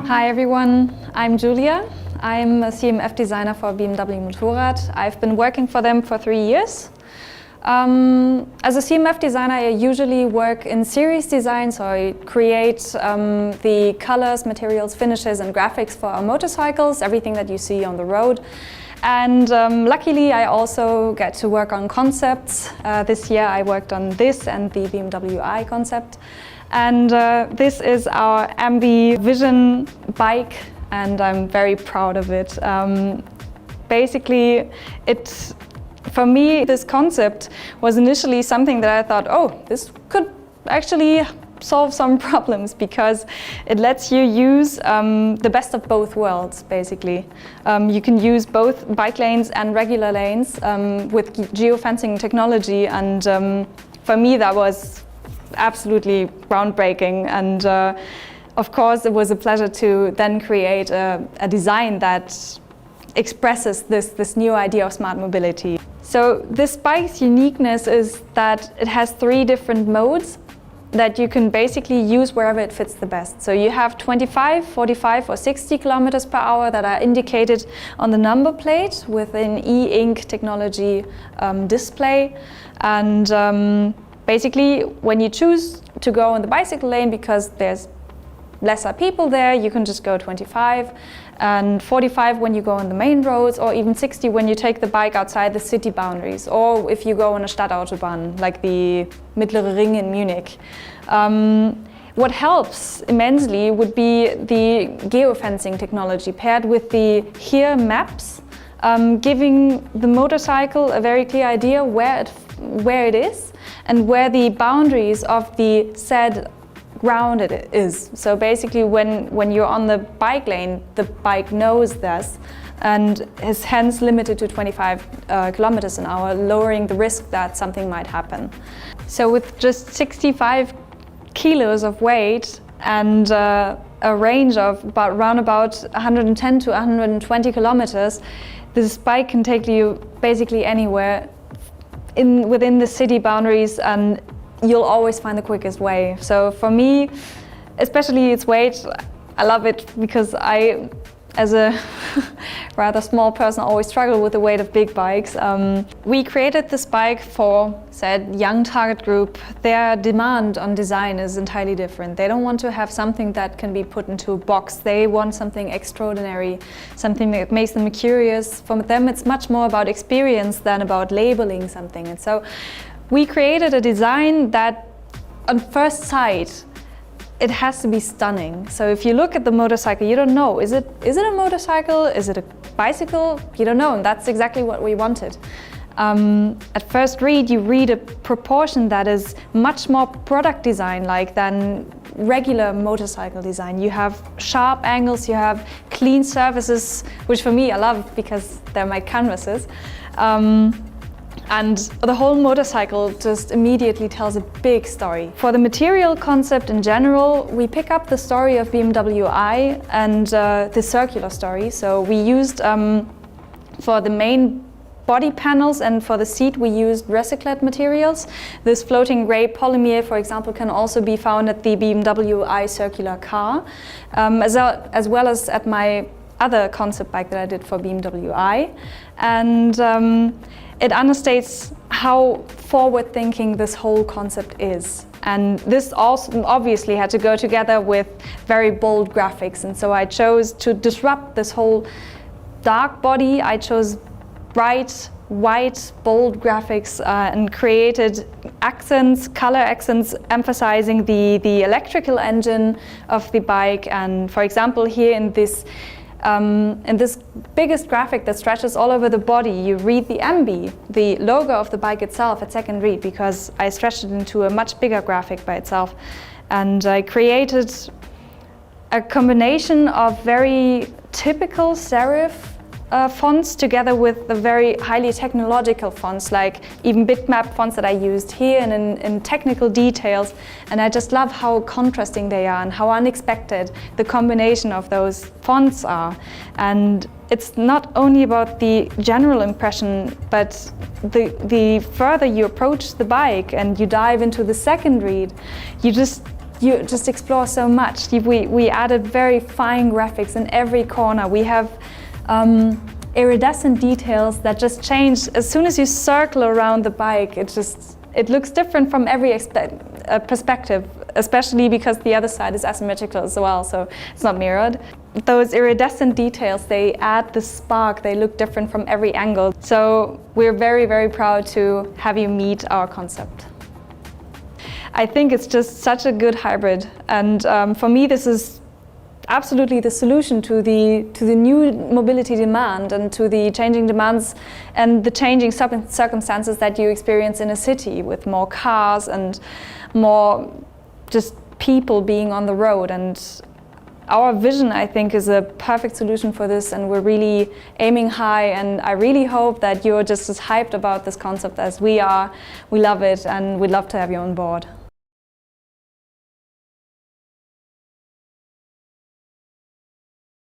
Hi everyone, I'm Julia. I'm a CMF designer for BMW Motorrad. I've been working for them for 3 years. As a CMF designer, I usually work in series design, so I create the colors, materials, finishes and graphics for our motorcycles, everything that you see on the road. And luckily I also get to work on concepts. This year I worked on this and the BMW i concept. And this is our AMBY Vision bike, and I'm very proud of it. Basically, for me, this concept was initially something that I thought, oh, this could actually solve some problems, because it lets you use the best of both worlds, basically. You can use both bike lanes and regular lanes with geofencing technology, and for me that was absolutely groundbreaking. And of course it was a pleasure to then create a design that expresses this new idea of smart mobility. So this bike's uniqueness is that it has 3 different modes that you can basically use wherever it fits the best. So you have 25, 45 or 60 kilometers per hour that are indicated on the number plate with an e-ink technology display. And basically, when you choose to go in the bicycle lane because there's lesser people there, you can just go 25, and 45 when you go on the main roads, or even 60 when you take the bike outside the city boundaries, or if you go on a Stadtautobahn, like the Mittlere Ring in Munich. What helps immensely would be the geofencing technology paired with the HERE maps, giving the motorcycle a very clear idea where it is and where the boundaries of the said ground it is. So basically when you're on the bike lane, the bike knows this and is hence limited to 25 kilometers an hour, lowering the risk that something might happen. So with just 65 kilos of weight and a range of around about 110 to 120 kilometers, this bike can take you basically anywhere within the city boundaries, and you'll always find the quickest way. So for me, especially its weight, I love it because I, as a rather small person, always struggle with the weight of big bikes. We created this bike for said young target group. Their demand on design is entirely different. They don't want to have something that can be put into a box. They want something extraordinary, something that makes them curious. For them, it's much more about experience than about labeling something. And so we created a design that, on first sight, it has to be stunning. So if you look at the motorcycle, you don't know, is it a motorcycle? Is it a bicycle? You don't know, and that's exactly what we wanted. At first read, you read a proportion that is much more product design-like than regular motorcycle design. You have sharp angles, you have clean surfaces, which for me I love because they're my canvases. And the whole motorcycle just immediately tells a big story. For the material concept in general, we pick up the story of BMW i and the circular story. So we used, for the main body panels and for the seat, we used recycled materials. This floating gray polymer, for example, can also be found at the BMW i circular car, as well as at my other concept bike that I did for BMW i. And it understates how forward-thinking this whole concept is. And this also obviously had to go together with very bold graphics. And so I chose to disrupt this whole dark body. I chose bright, white, bold graphics and created accents, color accents, emphasizing the electrical engine of the bike. And for example, here in this biggest graphic that stretches all over the body, you read the AMBY, the logo of the bike itself at second read, because I stretched it into a much bigger graphic by itself. And I created a combination of very typical serif fonts together with the very highly technological fonts, like even bitmap fonts that I used here and in technical details. And I just love how contrasting they are and how unexpected the combination of those fonts are. And it's not only about the general impression, but the further you approach the bike and you dive into the second read, you just you just explore so much. We added very fine graphics in every corner. We have iridescent details that just change as soon as you circle around the bike. It looks different from every perspective, especially because the other side is asymmetrical as well, so it's not mirrored. Those iridescent details, they add the spark, they look different from every angle. So we're very, very proud to have you meet our concept. I think it's just such a good hybrid, and for me this is absolutely the solution to the new mobility demand and to the changing demands and the changing circumstances that you experience in a city with more cars and more just people being on the road. And our vision, I think, is a perfect solution for this, and we're really aiming high, and I really hope that you're just as hyped about this concept as we are. We love it and we'd love to have you on board.